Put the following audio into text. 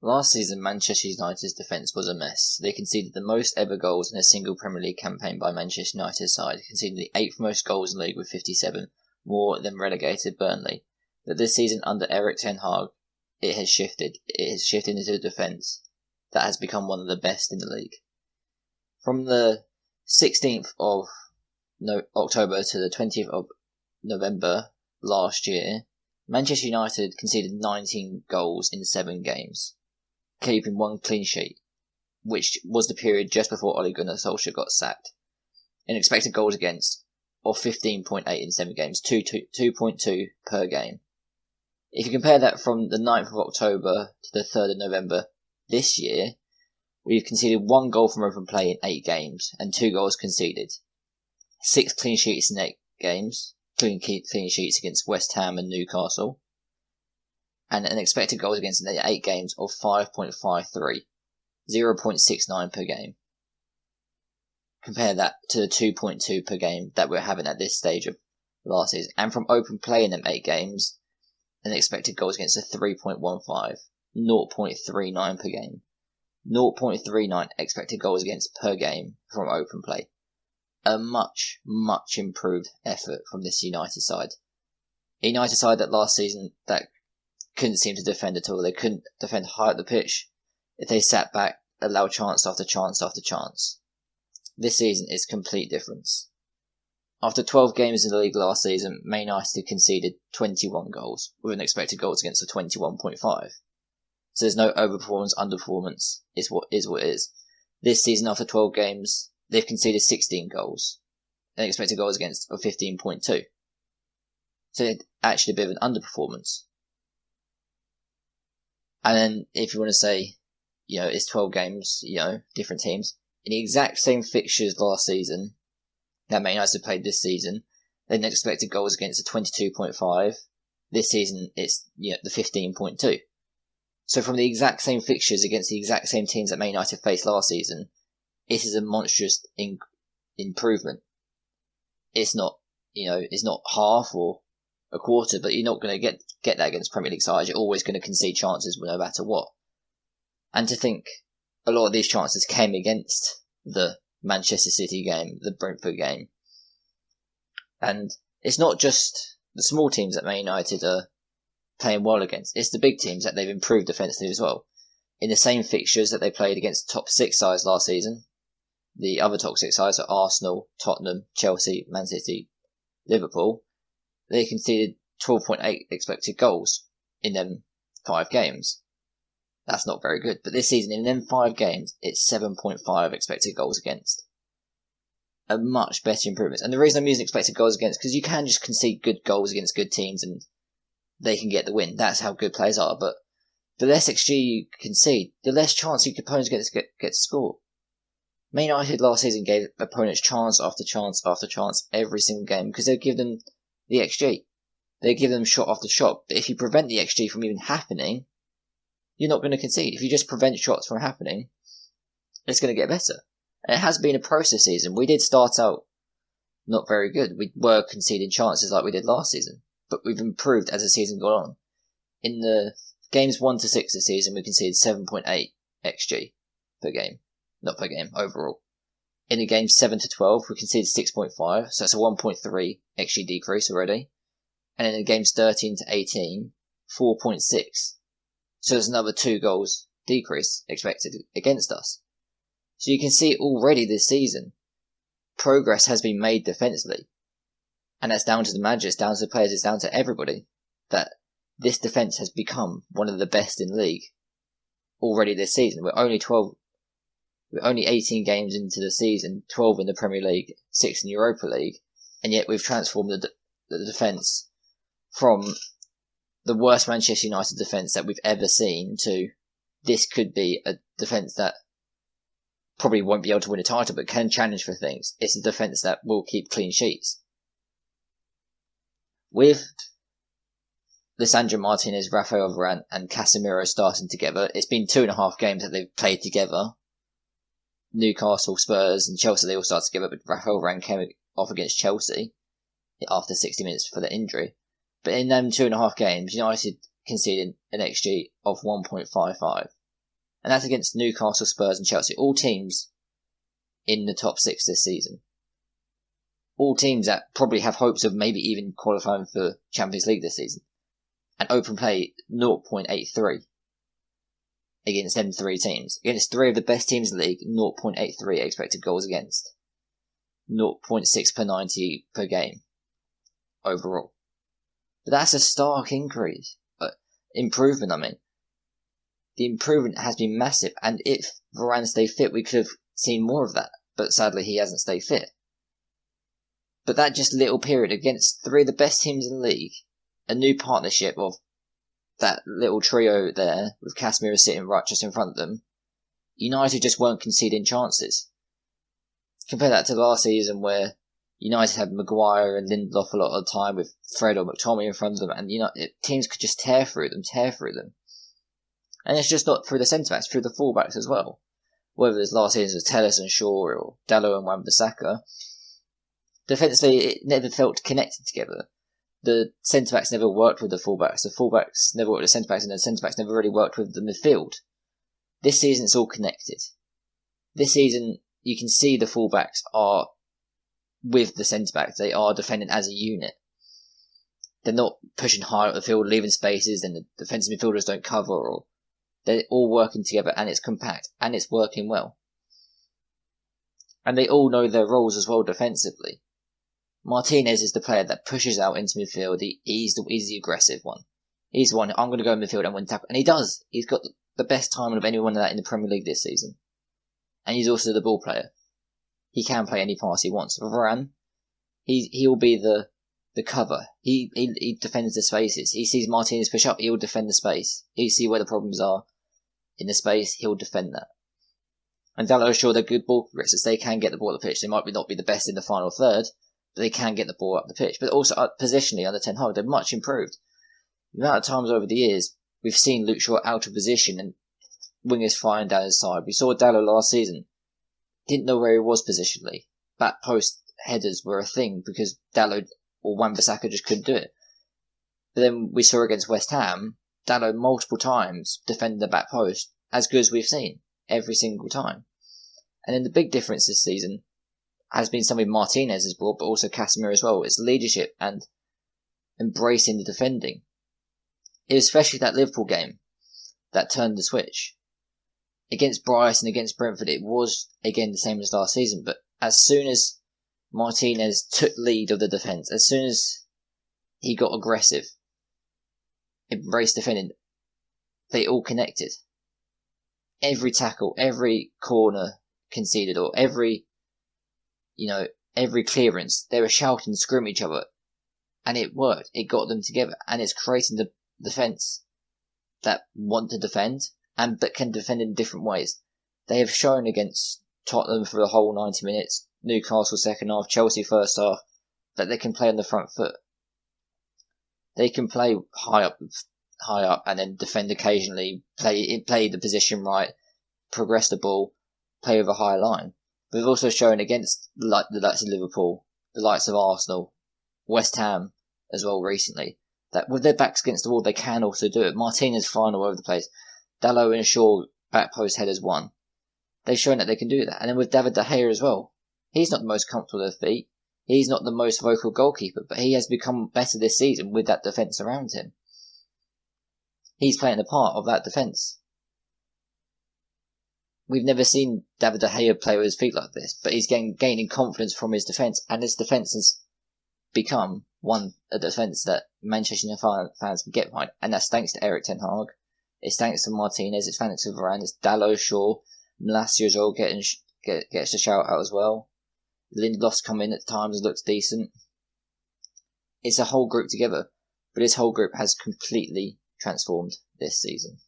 Last season, Manchester United's defence was a mess. They conceded the most ever goals in a single Premier League campaign by Manchester United side, conceding the 8th most goals in the league with 57, more than relegated Burnley. But this season, under Erik ten Hag, it has shifted. It has shifted into a defence that has become one of the best in the league. From the 16th of October to the 20th of November last year, Manchester United conceded 19 goals in 7 games, keeping 1 clean sheet, which was the period just before Ole Gunnar Solskjaer got sacked. An expected goals against of 15.8 in 7 games, 2.2 per game. If you compare that from the 9th of October to the 3rd of November this year, we've conceded 1 goal from open play in 8 games and 2 goals conceded. 6 clean sheets in 8 games, including clean sheets against West Ham and Newcastle, and an expected goals against in 8 games of 5.53, 0.69 per game. Compare that to the 2.2 per game that we're having at this stage of last season. And from open play in them 8 games, an expected goals against a 3.15, 0.39 per game. 0.39 expected goals against per game from open play. A much, much improved effort from this United side. A United side that last season that couldn't seem to defend at all. They couldn't defend high up the pitch. If they sat back, allowed chance after chance after chance. This season is complete difference. After 12 games in the league last season, Man United conceded 21 goals, with an expected goals against of 21.5. So there's no overperformance, underperformance, is what it is. This season, after 12 games, they've conceded 16 goals, an expected goals against of 15.2. So it's actually a bit of an underperformance. And then, if you want to say, it's 12 games, different teams, in the exact same fixtures last season that Man United played this season, they had an expected goals against of 22.5. This season, it's the 15.2. So from the exact same fixtures against the exact same teams that Man United faced last season, it is a monstrous improvement. It's not, it's not half or a quarter, but you're not going to get that against Premier League sides. You're always going to concede chances no matter what. And to think a lot of these chances came against the Manchester City game, the Brentford game. And it's not just the small teams that Man United are playing well against. It's the big teams that they've improved defensively as well. In the same fixtures that they played against the top 6 sides last season, the other top 6 sides are Arsenal, Tottenham, Chelsea, Man City, Liverpool. They conceded 12.8 expected goals in them 5 games. That's not very good. But this season, in them 5 games, it's 7.5 expected goals against. A much better improvement. And the reason I'm using expected goals against, because you can just concede good goals against good teams and they can get the win. That's how good players are. But the less XG you concede, the less chance your opponents get to score. Man United last season gave opponents chance after chance after chance every single game because they'd give them the XG. They'd give them shot after shot. But if you prevent the XG from even happening, you're not going to concede. If you just prevent shots from happening, it's going to get better. And it has been a process season. We did start out not very good. We were conceding chances like we did last season. But we've improved as the season got on. In the games 1 to 6 this season, we conceded 7.8 XG per game. Not per game, overall. In the games 7 to 12, we conceded 6.5, so that's a 1.3 XG decrease already. And in the games 13 to 18, 4.6. So there's another 2 goals decrease expected against us. So you can see already this season, progress has been made defensively. And that's down to the manager, it's down to the players, it's down to everybody, that this defence has become one of the best in the league already this season. We're only 18 games into the season, 12 in the Premier League, 6 in the Europa League, and yet we've transformed the defence from the worst Manchester United defence that we've ever seen to this could be a defence that probably won't be able to win a title but can challenge for things. It's a defence that will keep clean sheets. With Lisandro Martinez, Rafael Varane and Casemiro starting together, it's been 2.5 games that they've played together. Newcastle, Spurs and Chelsea, they all started together, but Rafael Varane came off against Chelsea after 60 minutes for the injury. But in them 2.5 games, United conceded an XG of 1.55. And that's against Newcastle, Spurs and Chelsea. All teams in the top 6 this season. All teams that probably have hopes of maybe even qualifying for Champions League this season. And open play 0.83 against them 3 teams. Against 3 of the best teams in the league, 0.83 expected goals against. 0.6 per 90 per game overall. But that's a stark improvement, I mean. The improvement has been massive, and if Varane stayed fit, we could have seen more of that. But sadly, he hasn't stayed fit. But that just little period against 3 of the best teams in the league, a new partnership of that little trio there, with Casemiro sitting right just in front of them, United just weren't conceding chances. Compare that to last season where United had Maguire and Lindelof a lot of the time with Fred or McTominay in front of them, and teams could just tear through them. And it's just not through the centre-backs, through the full-backs as well. Whether it's last season was Telles and Shaw or Dalot and Wan-Bissaka, defensively it never felt connected together. The centre-backs never worked with the full-backs, the full-backs never worked with the centre-backs, and the centre-backs never really worked with the midfield. This season it's all connected. This season you can see the full-backs are with the centre-backs. They are defending as a unit. They're not pushing high up the field, leaving spaces, and the defensive midfielders don't cover. Or they're all working together, and it's compact, and it's working well. And they all know their roles as well defensively. Martinez is the player that pushes out into midfield. He's the aggressive one. He's the one, I'm going to go in midfield and win tackle. And he does. He's got the best timing of anyone of that in the Premier League this season. And he's also the ball player. He can play any pass he wants. Varane, he'll be the cover. He defends the spaces. He sees Martinez push up, he'll defend the space. He see where the problems are in the space, he'll defend that. And Dalot Shaw, they're good ball progressors. They can get the ball up the pitch. They might not be the best in the final third, but they can get the ball up the pitch. But also positionally under Ten Hag, they're much improved. The amount of times over the years we've seen Luke Shaw out of position and wingers firing down his side. We saw Dalot last season. Didn't know where he was positionally. Back post headers were a thing because Dalot or Wan-Bissaka just couldn't do it. But then we saw against West Ham, Dalot multiple times defended the back post, as good as we've seen, every single time. And then the big difference this season has been something Martinez has brought, but also Casemiro as well. It's leadership and embracing the defending. It was especially that Liverpool game that turned the switch. Against Brighton, against Brentford, it was again the same as last season, but as soon as Martinez took lead of the defence, as soon as he got aggressive, embraced defending, they all connected. Every tackle, every corner conceded, or every clearance, they were shouting and screaming at each other, and it worked. It got them together, and it's creating the defence that want to defend, and that can defend in different ways. They have shown against Tottenham for the whole 90 minutes, Newcastle second half, Chelsea first half, that they can play on the front foot. They can play high up and then defend occasionally, play the position right, progress the ball, play with a high line. But they've also shown against the likes of Liverpool, the likes of Arsenal, West Ham as well recently, that with their backs against the wall they can also do it. Martinez flying all over the place. Dalot and Shaw back post headers won. They've shown that they can do that. And then with David De Gea as well. He's not the most comfortable with their feet. He's not the most vocal goalkeeper, but he has become better this season with that defence around him. He's playing a part of that defence. We've never seen David De Gea play with his feet like this, but he's gaining confidence from his defence, and his defence has become a defence that Manchester United fans can get behind, and that's thanks to Erik Ten Hag. It's thanks to Martinez, it's thanks to Varane, it's Dalot, Shaw, Malacia as well gets a shout out as well. Lindelof's come in at times, looks decent. It's a whole group together, but this whole group has completely transformed this season.